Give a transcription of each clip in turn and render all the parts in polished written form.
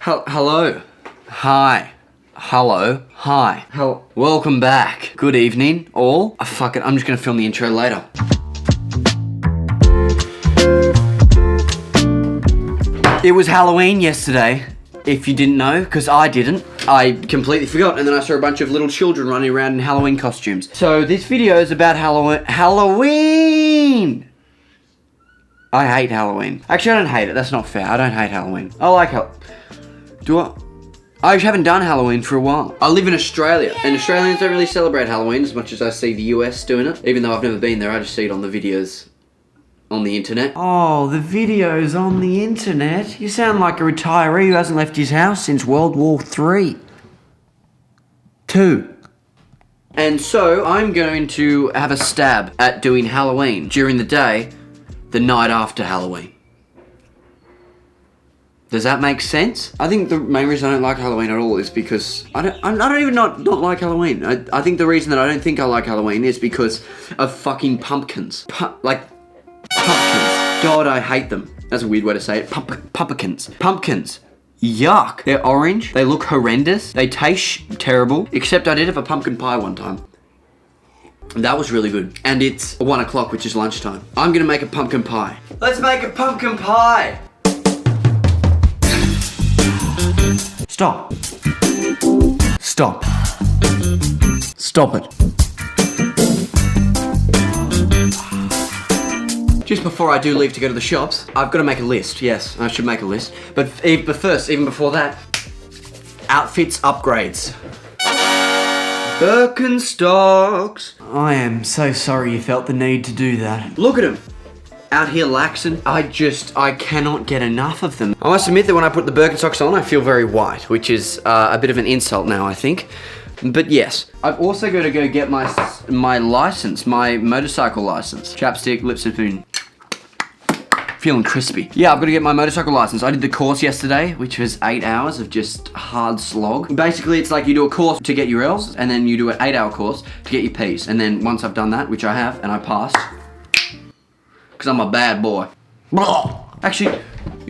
Hello. Hi. Hello. Hi. Welcome back. Good evening, all. Fuck it, I'm just gonna film the intro later. It was Halloween yesterday, if you didn't know, because I didn't. I completely forgot, and then I saw a bunch of little children running around in Halloween costumes. So this video is about Halloween! I hate Halloween. Actually, I don't hate it. That's not fair. I don't hate Halloween. I like I haven't done Halloween for a while. I live in Australia, and Australians don't really celebrate Halloween as much as I see the US doing it. Even though I've never been there, I just see it on the videos on the internet. Oh, the videos on the internet? You sound like a retiree who hasn't left his house since World War III. And so, I'm going to have a stab at doing Halloween during the day, the night after Halloween. Does that make sense? I think the main reason I don't like Halloween at all is because I don't even not like Halloween. I think the reason that I don't think I like Halloween is because of fucking pumpkins. Pumpkins. God, I hate them. That's a weird way to say it. Pumpkins. Pumpkins. Yuck. They're orange. They look horrendous. They taste terrible. Except I did have a pumpkin pie one time. That was really good. And it's 1 o'clock, which is lunchtime. I'm gonna make a pumpkin pie. Let's make a pumpkin pie! Stop. Stop. Stop it. Just before I do leave to go to the shops, I've got to make a list. Yes, I should make a list. But first, even before that, outfits upgrades. Birkenstocks. I am so sorry you felt the need to do that. Look at him. Out here laxing. I cannot get enough of them. I must admit that when I put the Birkenstocks on, I feel very white, which is a bit of an insult now, I think. But yes, I've also got to go get my license, my motorcycle license. Chapstick, lip spoon. Feeling crispy. Yeah, I've got to get my motorcycle license. I did the course yesterday, which was 8 hours of just hard slog. Basically, it's like you do a course to get your L's, and then you do an 8-hour course to get your P's. And then once I've done that, which I have, and I passed, because I'm a bad boy. Actually,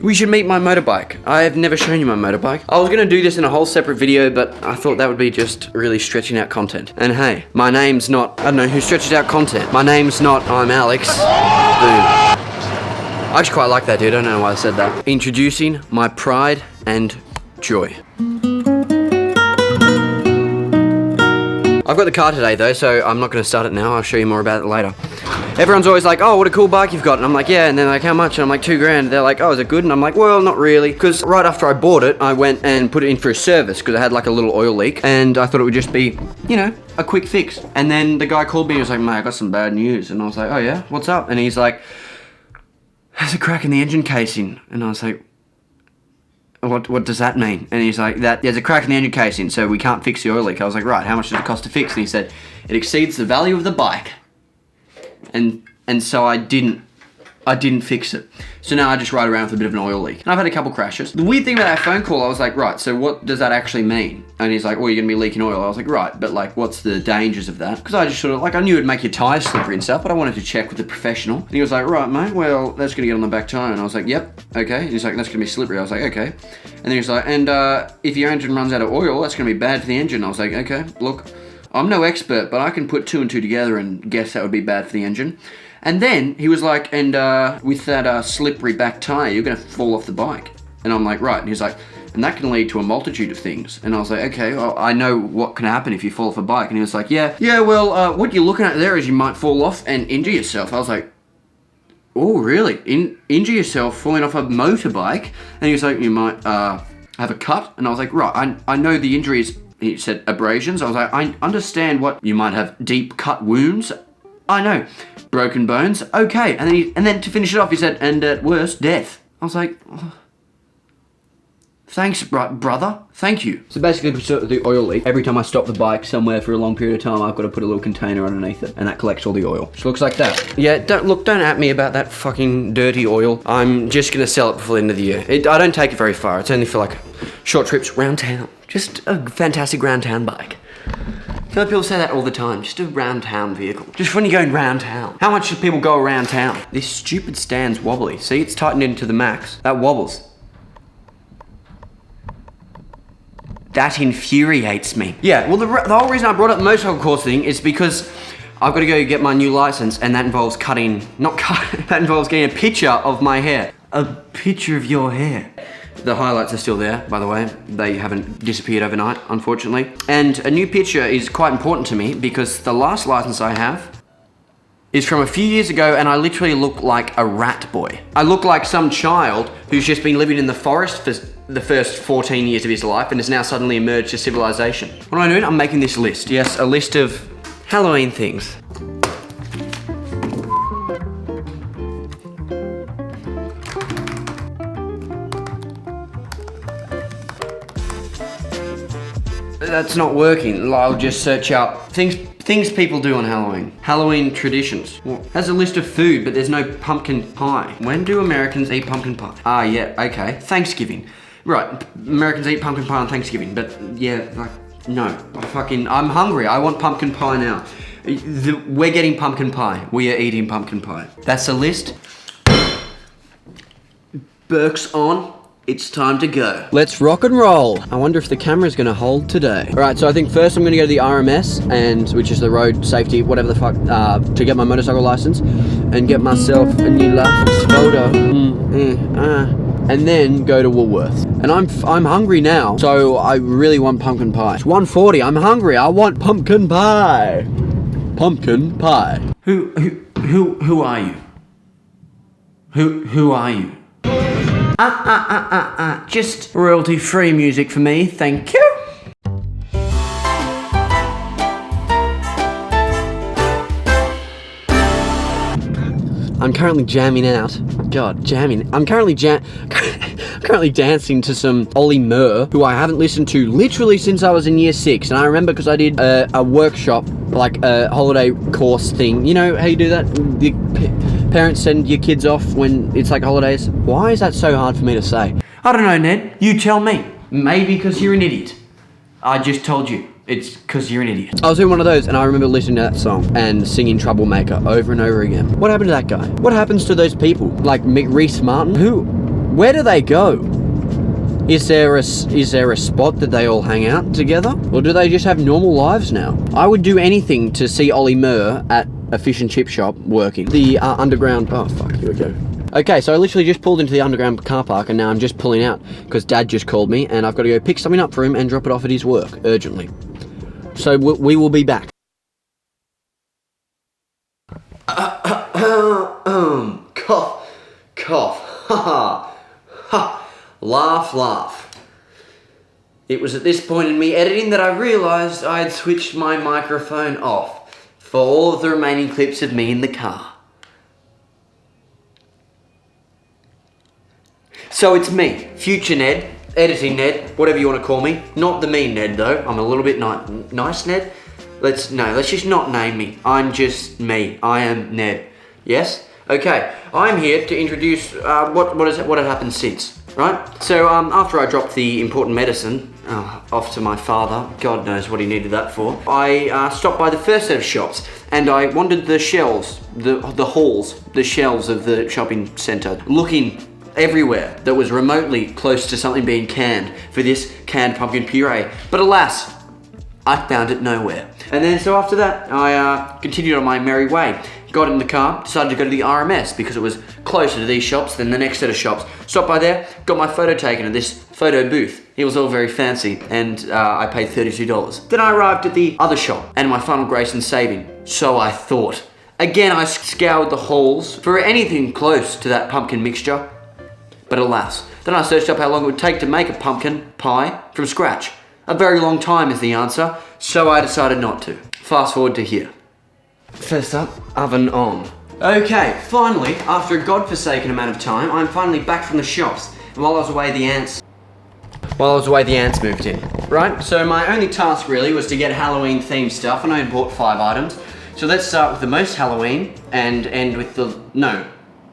we should meet my motorbike. I have never shown you my motorbike. I was gonna do this in a whole separate video, but I thought that would be just really stretching out content. And hey, my name's not, I don't know who stretches out content. My name's not, I'm Alex. Boom. I actually quite like that, dude. I don't know why I said that. Introducing my pride and joy. I've got the car today though, so I'm not gonna start it now. I'll show you more about it later. Everyone's always like, oh, what a cool bike you've got. And I'm like, yeah. And they're like, how much? And I'm like, $2,000. They're like, oh, is it good? And I'm like, well, not really. Because right after I bought it, I went and put it in for a service because I had like a little oil leak. And I thought it would just be, you know, a quick fix. And then the guy called me and was like, mate, I got some bad news. And I was like, oh yeah, what's up? And he's like, there's a crack in the engine casing. And I was like, what does that mean? And he's like, there's a crack in the engine casing, so we can't fix the oil leak. I was like, right, how much does it cost to fix? And he said, it exceeds the value of the bike. And so I didn't fix it. So now I just ride around with a bit of an oil leak. And I've had a couple crashes. The weird thing about that phone call, I was like, right, so what does that actually mean? And he's like, well, you're gonna be leaking oil. I was like, right, but like, what's the dangers of that? Because I just sort of, like, I knew it'd make your tires slippery and stuff, but I wanted to check with a professional. And he was like, right, mate, well, that's gonna get on the back tire. And I was like, yep, okay. And he's like, that's gonna be slippery. I was like, okay. And then he's like, and if your engine runs out of oil, that's gonna be bad for the engine. I was like, okay, look, I'm no expert, but I can put 2 and 2 together and guess that would be bad for the engine. And then he was like, and with that slippery back tire, you're gonna fall off the bike. And I'm like, right. And he's like, and that can lead to a multitude of things. And I was like, okay, well, I know what can happen if you fall off a bike. And he was like, yeah, well, what you're looking at there is you might fall off and injure yourself. I was like, oh, really? Injure yourself falling off a motorbike? And he was like, you might have a cut. And I was like, right, I know the injuries. He said abrasions. I was like, I understand what you might have, deep cut wounds. I know. Broken bones. Okay. And then to finish it off, he said, and at worst, death. I was like, oh, thanks, brother. Thank you. So basically, the oil leak, every time I stop the bike somewhere for a long period of time, I've got to put a little container underneath it, and that collects all the oil. Which looks like that. Yeah, don't at me about that fucking dirty oil. I'm just going to sell it before the end of the year. I don't take it very far. It's only for like short trips round town. Just a fantastic round town bike. I feel like people say that all the time, just a round town vehicle. Just when you're going round town. How much do people go around town? This stupid stand's wobbly. See, it's tightened into the max. That wobbles. That infuriates me. Yeah, well, the whole reason I brought up the motorcycle course thing is because I've got to go get my new license, and that involves that involves getting a picture of my hair. A picture of your hair. The highlights are still there, by the way. They haven't disappeared overnight, unfortunately. And a new picture is quite important to me because the last license I have is from a few years ago, and I literally look like a rat boy. I look like some child who's just been living in the forest for the first 14 years of his life and has now suddenly emerged to civilization. What am I doing? I'm making this list. Yes, a list of Halloween things. That's not working. I'll just search up things people do on Halloween. Halloween traditions. Well, has a list of food, but there's no pumpkin pie. When do Americans eat pumpkin pie? Ah, yeah, okay. Thanksgiving. Right, Americans eat pumpkin pie on Thanksgiving, but yeah, like, no. I'm hungry. I want pumpkin pie now. We're getting pumpkin pie. We are eating pumpkin pie. That's the list. Burke's on. It's time to go. Let's rock and roll. I wonder if the camera's gonna hold today. All right, so I think first I'm gonna go to the RMS, which is the road safety, whatever the fuck, to get my motorcycle license and get myself a new license photo. And then go to Woolworths. And I'm hungry now, so I really want pumpkin pie. It's 1:40. I'm hungry. I want pumpkin pie. Pumpkin pie. Who are you? Who are you? Just royalty-free music for me, thank you. I'm currently jamming out. God, jamming. I'm currently dancing to some Ollie Murr, who I haven't listened to literally since I was in year 6. And I remember because I did a workshop, like a holiday course thing. You know how you do that? The parents send your kids off when it's like holidays. Why is that so hard for me to say? I don't know, Ned. You tell me. Maybe because you're an idiot. I just told you. It's because you're an idiot. I was in one of those and I remember listening to that song and singing Troublemaker over and over again. What happened to that guy? What happens to those people? Like Reese Martin? Where do they go? Is there a spot that they all hang out together? Or do they just have normal lives now? I would do anything to see Ollie Murr at a fish and chip shop working. The underground... Oh, fuck. Here we go. Okay, so I literally just pulled into the underground car park and now I'm just pulling out because Dad just called me and I've got to go pick something up for him and drop it off at his work urgently. So we will be back. Cough. Ha ha. Laugh. It was at this point in me editing that I realised I had switched my microphone off for all of the remaining clips of me in the car. So it's me, future Ned, editing Ned, whatever you want to call me. Not the mean Ned though. I'm a little bit nice Ned. Let's just not name me. I'm just me. I am Ned. Yes? Okay. I'm here to introduce what had happened since. Right? So after I dropped the important medicine off to my father, God knows what he needed that for, I stopped by the first set of shops and I wandered the shelves, the halls, the shelves of the shopping centre, looking everywhere that was remotely close to something being canned for this canned pumpkin puree. But alas, I found it nowhere. And then so after that, I continued on my merry way. Got in the car, decided to go to the RMS because it was closer to these shops than the next set of shops. Stopped by there, got my photo taken at this photo booth. It was all very fancy and I paid $32. Then I arrived at the other shop and my final grace in saving. So I thought. Again, I scoured the halls for anything close to that pumpkin mixture. But alas, then I searched up how long it would take to make a pumpkin pie from scratch. A very long time is the answer, so I decided not to. Fast forward to here. First up, oven on. Okay, finally, after a godforsaken amount of time, I'm finally back from the shops. And while I was away, the ants moved in. Right, so my only task really was to get Halloween themed stuff, and I had bought 5 items. So let's start with the most Halloween and end with the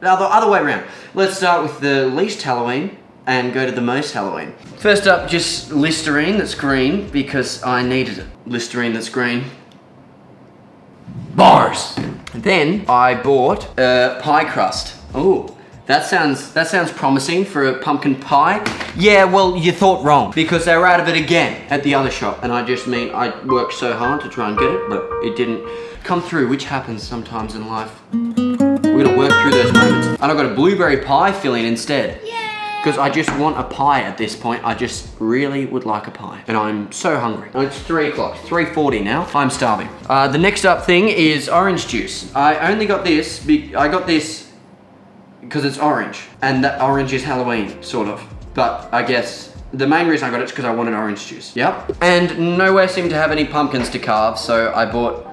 other way around. Let's start with the least Halloween and go to the most Halloween. First up, just Listerine that's green because I needed it. Listerine that's green. Bars! Then I bought pie crust. Ooh, That sounds promising for a pumpkin pie. Yeah, well, you thought wrong, because they were out of it again at the other shop. And I just mean, I worked so hard to try and get it, but it didn't come through, which happens sometimes in life. We're gonna work through those moments. And I've got a blueberry pie filling instead. Because I just want a pie at this point. I just really would like a pie. And I'm so hungry. And it's 3 o'clock, 3:40 now. I'm starving. The next up thing is orange juice. I only got this, I got this because it's orange. And that orange is Halloween, sort of. But I guess the main reason I got it is because I wanted orange juice. Yep. And nowhere seemed to have any pumpkins to carve, so I bought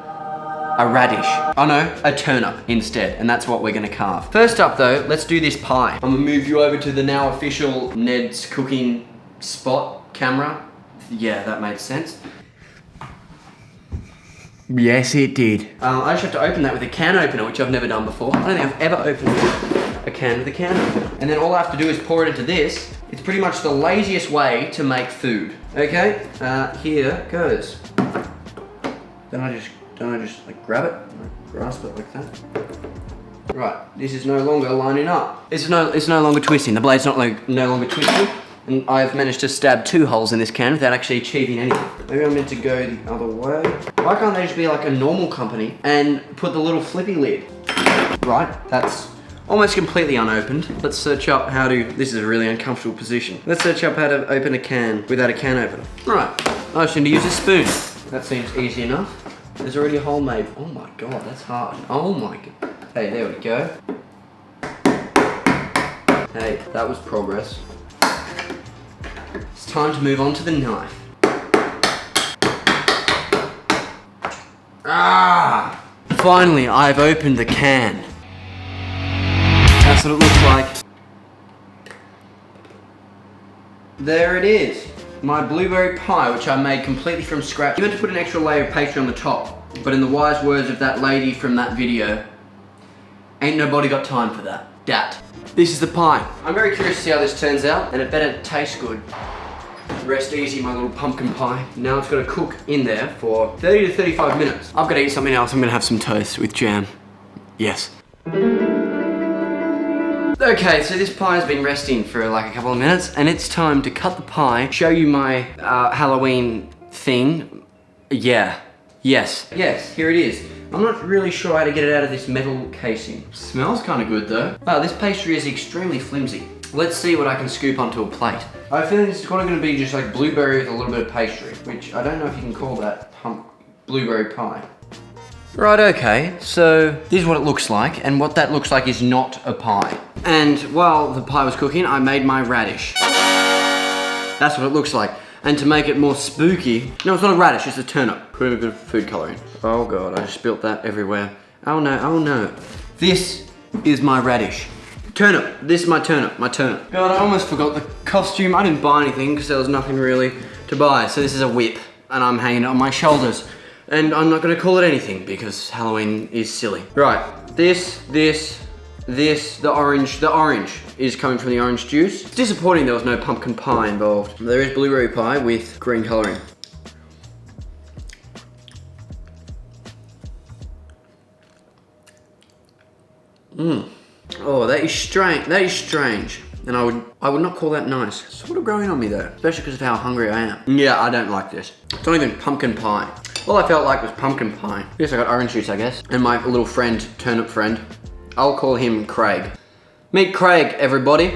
a radish. Oh no, a turnip instead, and that's what we're gonna carve. First up though, let's do this pie. I'm gonna move you over to the now official Ned's cooking spot camera. Yeah, that made sense. Yes, it did. I just have to open that with a can opener, which I've never done before. I don't think I've ever opened a can with a can opener. And then all I have to do is pour it into this. It's pretty much the laziest way to make food. Okay, here goes. Then I just like grab it, like grasp it like that. Right, this is no longer lining up. It's no longer twisting. The blade's no longer twisting, and I've managed to stab 2 holes in this can without actually achieving anything. Maybe I'm meant to go the other way. Why can't they just be like a normal company and put the little flippy lid? Right, that's almost completely unopened. Let's search up how to. This is a really uncomfortable position. Let's search up how to open a can without a can opener. Right, I just need to use a spoon. That seems easy enough. There's already a hole made. Oh my god, that's hard. Oh my god. Hey, there we go. Hey, that was progress. It's time to move on to the knife. Ah! Finally, I've opened the can. That's what it looks like. There it is. My blueberry pie, which I made completely from scratch. You meant to put an extra layer of pastry on the top, but in the wise words of that lady from that video, ain't nobody got time for that. Dat. This is the pie. I'm very curious to see how this turns out, and it better taste good. Rest easy, my little pumpkin pie. Now it's got to cook in there for 30 to 35 minutes. I've got to eat something else. I'm gonna have some toast with jam. Yes. Okay, so this pie has been resting for like a couple of minutes, and it's time to cut the pie, show you my Halloween thing. Yeah. Yes, here it is. I'm not really sure how to get it out of this metal casing. Smells kind of good though. Wow, this pastry is extremely flimsy. Let's see what I can scoop onto a plate. I feel it's kind of going to be just like blueberry with a little bit of pastry, which I don't know if you can call that blueberry pie. Right, okay, so this is what it looks like, and what that looks like is not a pie. And while the pie was cooking, I made my radish. That's what it looks like. And to make it more spooky, no, it's not a radish, it's a turnip. Put in a bit of food coloring. Oh god, I just spilt that everywhere. Oh no, oh no. This is my radish. Turnip, this is my turnip. God, I almost forgot the costume. I didn't buy anything because there was nothing really to buy. So this is a whip, and I'm hanging it on my shoulders. And I'm not gonna call it anything because Halloween is silly. Right, the orange is coming from the orange juice. It's disappointing there was no pumpkin pie involved. There is blueberry pie with green coloring. Oh, that is strange. And I would not call that nice. It's sort of growing on me though, especially because of how hungry I am. Yeah, I don't like this. It's not even pumpkin pie. All I felt like was pumpkin pie. Yes, I got orange juice, I guess. And my little friend, turnip friend, I'll call him Craig. Meet Craig, everybody.